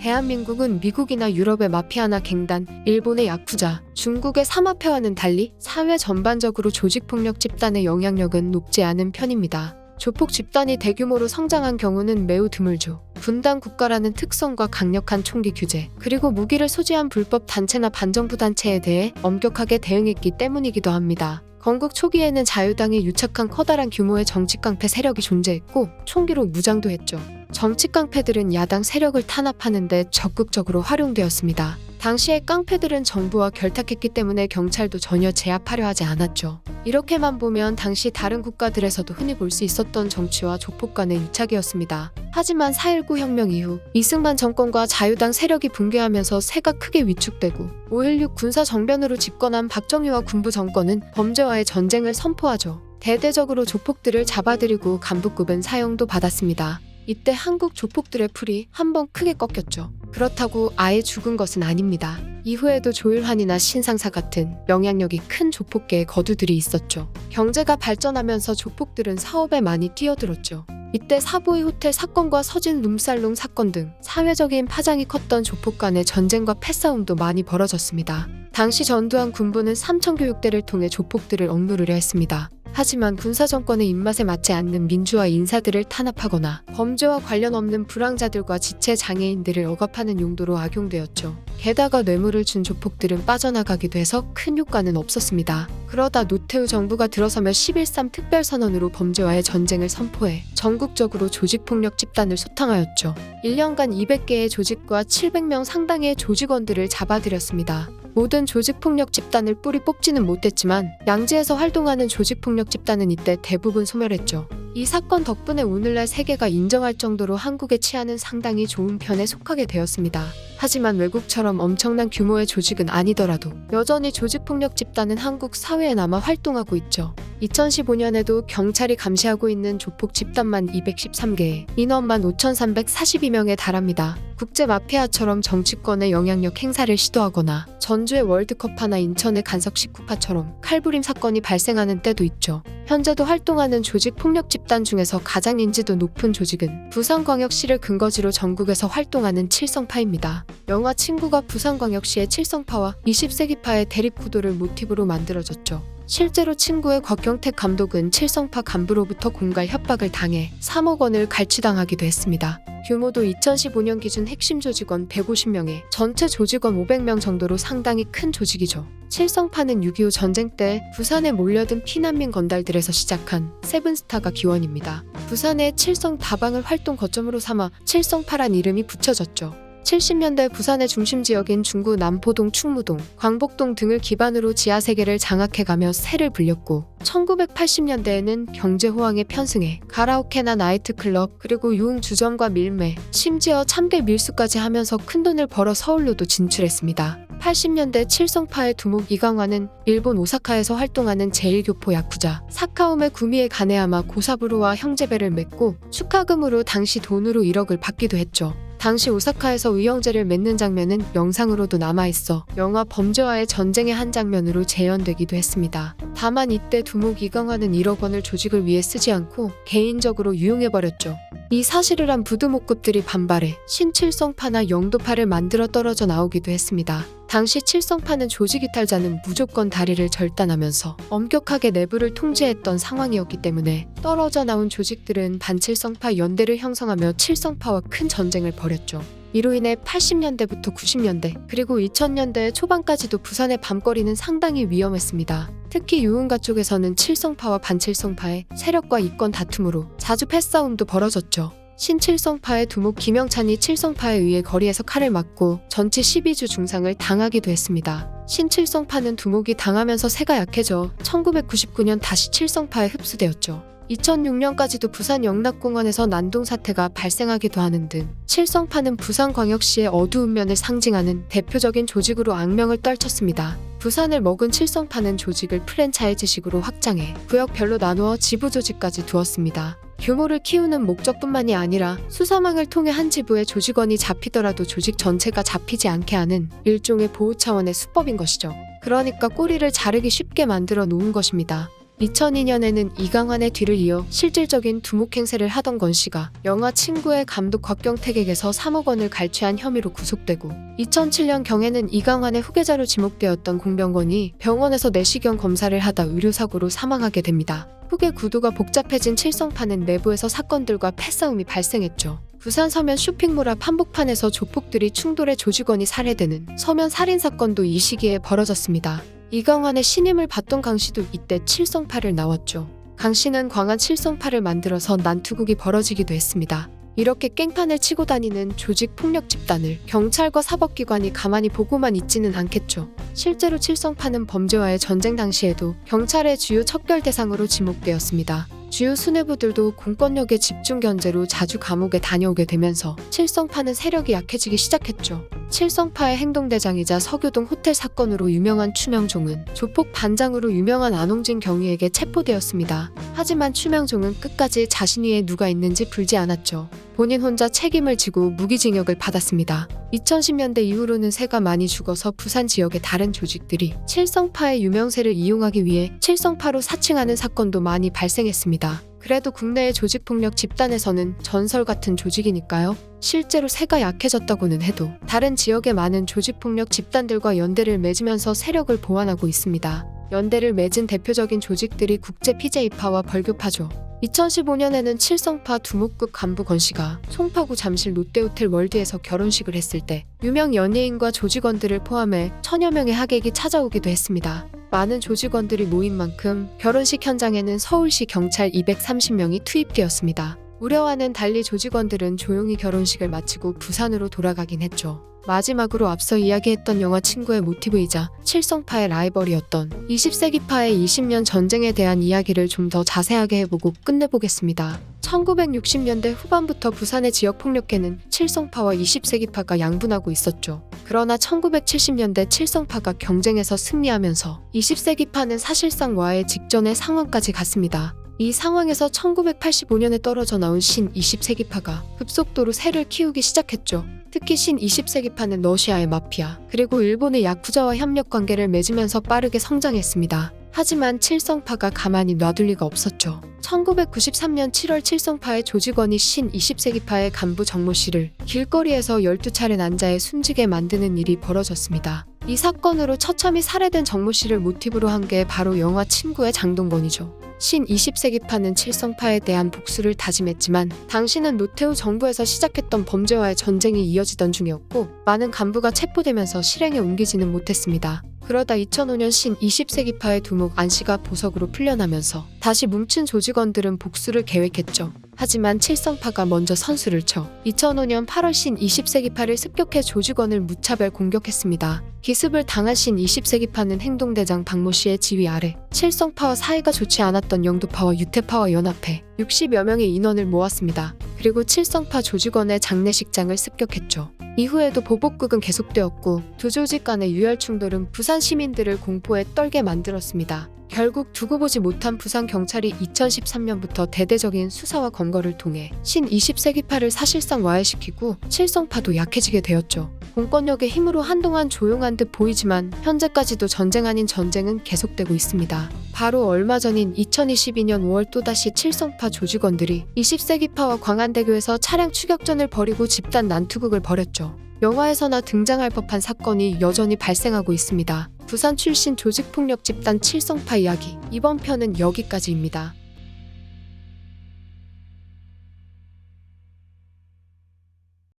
대한민국은 미국이나 유럽의 마피아나 갱단, 일본의 야쿠자, 중국의 사마페와는 달리 사회 전반적으로 조직폭력 집단의 영향력은 높지 않은 편입니다. 조폭 집단이 대규모로 성장한 경우는 매우 드물죠. 분단 국가라는 특성과 강력한 총기 규제, 그리고 무기를 소지한 불법 단체나 반정부 단체에 대해 엄격하게 대응했기 때문이기도 합니다. 건국 초기에는 자유당에 유착한 커다란 규모의 정치깡패 세력이 존재했고 총기로 무장도 했죠. 정치깡패들은 야당 세력을 탄압하는 데 적극적으로 활용되었습니다. 당시의 깡패들은 정부와 결탁했기 때문에 경찰도 전혀 제압하려 하지 않았죠. 이렇게만 보면 당시 다른 국가들에서도 흔히 볼 수 있었던 정치와 조폭 간의 유착이었습니다. 하지만 4.19 혁명 이후 이승만 정권과 자유당 세력이 붕괴하면서 세가 크게 위축되고 5.16 군사정변으로 집권한 박정희와 군부 정권은 범죄와의 전쟁을 선포하죠. 대대적으로 조폭들을 잡아들이고 간부급은 사형도 받았습니다. 이때 한국 조폭들의 풀이 한번 크게 꺾였죠. 그렇다고 아예 죽은 것은 아닙니다. 이후에도 조율환이나 신상사 같은 영향력이 큰 조폭계의 거두들이 있었죠. 경제가 발전하면서 조폭들은 사업에 많이 뛰어들었죠. 이때 사보이 호텔 사건과 서진 룸살롱 사건 등 사회적인 파장이 컸던 조폭 간의 전쟁과 패싸움도 많이 벌어졌습니다. 당시 전두환 군부는 삼천교육대를 통해 조폭들을 억누르려 했습니다. 하지만 군사정권의 입맛에 맞지 않는 민주화 인사들을 탄압하거나 범죄와 관련 없는 불황자들과 지체장애인들을 억압하는 용도로 악용되었죠. 게다가 뇌물을 준 조폭들은 빠져나가기도 해서 큰 효과는 없었습니다. 그러다 노태우 정부가 들어서며 11.3 특별선언으로 범죄와의 전쟁을 선포해 전국적으로 조직폭력 집단을 소탕하였죠. 1년간 200개의 조직과 700명 상당의 조직원들을 잡아들였습니다. 모든 조직폭력 집단을 뿌리 뽑지는 못했지만 양지에서 활동하는 조직폭력 집단은 이때 대부분 소멸했죠. 이 사건 덕분에 오늘날 세계가 인정할 정도로 한국의 치안은 상당히 좋은 편에 속하게 되었습니다. 하지만 외국처럼 엄청난 규모의 조직은 아니더라도 여전히 조직폭력 집단은 한국 사회에 남아 활동하고 있죠. 2015년에도 경찰이 감시하고 있는 조폭 집단만 213개, 인원만 5,342명에 달합니다. 국제 마피아처럼 정치권의 영향력 행사를 시도하거나 전주의 월드컵파나 인천의 간석 식구파처럼 칼부림 사건이 발생하는 때도 있죠. 현재도 활동하는 조직폭력 집단 중에서 가장 인지도 높은 조직은 부산광역시를 근거지로 전국에서 활동하는 칠성파입니다. 영화 친구가 부산광역시의 칠성파와 20세기파의 대립구도를 모티브로 만들어졌죠. 실제로 친구의 곽경택 감독은 칠성파 간부로부터 공갈 협박을 당해 3억 원을 갈취당하기도 했습니다. 규모도 2015년 기준 핵심 조직원 150명에 전체 조직원 500명 정도로 상당히 큰 조직이죠. 칠성파는 6.25 전쟁 때 부산에 몰려든 피난민 건달들에서 시작한 세븐스타가 기원입니다. 부산의 칠성 다방을 활동 거점으로 삼아 칠성파란 이름이 붙여졌죠. 70년대 부산의 중심 지역인 중구 남포동, 충무동, 광복동 등을 기반으로 지하세계를 장악해가며 세를 불렸고 1980년대에는 경제호황에 편승해 가라오케나 나이트클럽, 그리고 유흥주점과 밀매, 심지어 참깨 밀수까지 하면서 큰돈을 벌어 서울로도 진출했습니다. 80년대 칠성파의 두목 이강화는 일본 오사카에서 활동하는 제1교포 야쿠자 사카오메 구미에 가네야마 고사부로와 형제배를 맺고 축하금으로 당시 돈으로 1억을 받기도 했죠. 당시 오사카에서 의형제를 맺는 장면은 영상으로도 남아있어 영화 범죄와의 전쟁의 한 장면으로 재현되기도 했습니다. 다만 이때 두목 이강화는 1억 원을 조직을 위해 쓰지 않고 개인적으로 유용해버렸죠. 이 사실을 한 부두목급들이 반발해 신칠성파나 영도파를 만들어 떨어져 나오기도 했습니다. 당시 칠성파는 조직 이탈자는 무조건 다리를 절단하면서 엄격하게 내부를 통제했던 상황이었기 때문에 떨어져 나온 조직들은 반칠성파 연대를 형성하며 칠성파와 큰 전쟁을 벌였죠. 이로 인해 80년대부터 90년대 그리고 2000년대 초반까지도 부산의 밤거리는 상당히 위험했습니다. 특히 유흥가 쪽에서는 칠성파와 반칠성파의 세력과 이권 다툼으로 자주 패싸움도 벌어졌죠. 신칠성파의 두목 김영찬이 칠성파에 의해 거리에서 칼을 맞고 전치 12주 중상을 당하기도 했습니다. 신칠성파는 두목이 당하면서 세가 약해져 1999년 다시 칠성파에 흡수되었죠. 2006년까지도 부산 영락공원에서 난동 사태가 발생하기도 하는 등 칠성파는 부산광역시의 어두운 면을 상징하는 대표적인 조직으로 악명을 떨쳤습니다. 부산을 먹은 칠성파는 조직을 프랜차이즈식으로 확장해 구역별로 나누어 지부 조직까지 두었습니다. 규모를 키우는 목적뿐만이 아니라 수사망을 통해 한 지부의 조직원이 잡히더라도 조직 전체가 잡히지 않게 하는 일종의 보호 차원의 수법인 것이죠. 그러니까 꼬리를 자르기 쉽게 만들어 놓은 것입니다. 2002년에는 이강환의 뒤를 이어 실질적인 두목 행세를 하던 권 씨가 영화 친구의 감독 곽경택에게서 3억 원을 갈취한 혐의로 구속되고 2007년경에는 이강환의 후계자로 지목되었던 공병권이 병원에서 내시경 검사를 하다 의료사고로 사망하게 됩니다. 후계 구도가 복잡해진 칠성파는 내부에서 사건들과 패싸움이 발생했죠. 부산 서면 쇼핑몰 앞 한복판에서 조폭들이 충돌해 조직원이 살해되는 서면 살인사건도 이 시기에 벌어졌습니다. 이강환의 신임을 받던 강 씨도 이때 칠성파를 나왔죠. 강 씨는 광안 칠성파를 만들어서 난투극이 벌어지기도 했습니다. 이렇게 깽판을 치고 다니는 조직 폭력 집단을 경찰과 사법기관이 가만히 보고만 있지는 않겠죠. 실제로 칠성파는 범죄와의 전쟁 당시에도 경찰의 주요 척결 대상으로 지목되었습니다. 주요 수뇌부들도 공권력의 집중 견제로 자주 감옥에 다녀오게 되면서 칠성파는 세력이 약해지기 시작했죠. 칠성파의 행동대장이자 서교동 호텔 사건으로 유명한 추명종은 조폭 반장으로 유명한 안홍진 경위에게 체포되었습니다. 하지만 추명종은 끝까지 자신 위에 누가 있는지 풀지 않았죠. 본인 혼자 책임을 지고 무기징역을 받았습니다. 2010년대 이후로는 새가 많이 죽어서 부산 지역의 다른 조직들이 칠성파의 유명세를 이용하기 위해 칠성파로 사칭하는 사건도 많이 발생했습니다. 그래도 국내의 조직폭력 집단에서는 전설 같은 조직이니까요. 실제로 새가 약해졌다고는 해도 다른 지역의 많은 조직폭력 집단들과 연대를 맺으면서 세력을 보완하고 있습니다. 연대를 맺은 대표적인 조직들이 국제 PJ파와 벌교파죠. 2015년에는 칠성파 두목급 간부 권 씨가 송파구 잠실 롯데호텔 월드에서 결혼식을 했을 때 유명 연예인과 조직원들을 포함해 천여 명의 하객이 찾아오기도 했습니다. 많은 조직원들이 모인 만큼 결혼식 현장에는 서울시 경찰 230명이 투입되었습니다. 우려와는 달리 조직원들은 조용히 결혼식을 마치고 부산으로 돌아가긴 했죠. 마지막으로 앞서 이야기했던 영화 친구의 모티브이자 칠성파의 라이벌이었던 20세기파의 20년 전쟁에 대한 이야기를 좀 더 자세하게 해보고 끝내보겠습니다. 1960년대 후반부터 부산의 지역폭력계는 칠성파와 20세기파가 양분하고 있었죠. 그러나 1970년대 칠성파가 경쟁에서 승리하면서 20세기파는 사실상 와해 직전의 상황까지 갔습니다. 이 상황에서 1985년에 떨어져 나온 신 20세기파가 급속도로 세를 키우기 시작했죠. 특히 신 20세기파는 러시아의 마피아, 그리고 일본의 야쿠자와 협력관계를 맺으면서 빠르게 성장했습니다. 하지만 칠성파가 가만히 놔둘 리가 없었죠. 1993년 7월 칠성파의 조직원이 신 20세기파의 간부 정모 씨를 길거리에서 12차례 난자에 숨지게 만드는 일이 벌어졌습니다. 이 사건으로 처참히 살해된 정모 씨를 모티브로 한 게 바로 영화 친구의 장동건이죠. 신 20세기파는 칠성파에 대한 복수를 다짐했지만 당시는 노태우 정부에서 시작했던 범죄와의 전쟁이 이어지던 중이었고 많은 간부가 체포되면서 실행에 옮기지는 못했습니다. 그러다 2005년 신 20세기파의 두목 안 씨가 보석으로 풀려나면서 다시 뭉친 조직원들은 복수를 계획했죠. 하지만 칠성파가 먼저 선수를 쳐 2005년 8월 신 20세기파를 습격해 조직원을 무차별 공격했습니다. 기습을 당한 신 20세기파는 행동대장 박모 씨의 지휘 아래 칠성파와 사이가 좋지 않았던 영도파와 유태파와 연합해 60여 명의 인원을 모았습니다. 그리고 칠성파 조직원의 장례식장을 습격했죠. 이후에도 보복극은 계속되었고 두 조직 간의 유혈 충돌은 부산 시민들을 공포에 떨게 만들었습니다. 결국 두고 보지 못한 부산 경찰이 2013년부터 대대적인 수사와 검거를 통해 신 20세기파를 사실상 와해시키고 칠성파도 약해지게 되었죠. 공권력의 힘으로 한동안 조용한 듯 보이지만 현재까지도 전쟁 아닌 전쟁은 계속되고 있습니다. 바로 얼마 전인 2022년 5월 또다시 칠성파 조직원들이 20세기파와 광안대교에서 차량 추격전을 벌이고 집단 난투극을 벌였죠. 영화에서나 등장할 법한 사건이 여전히 발생하고 있습니다. 부산 출신 조직폭력 집단 칠성파 이야기, 이번 편은 여기까지입니다.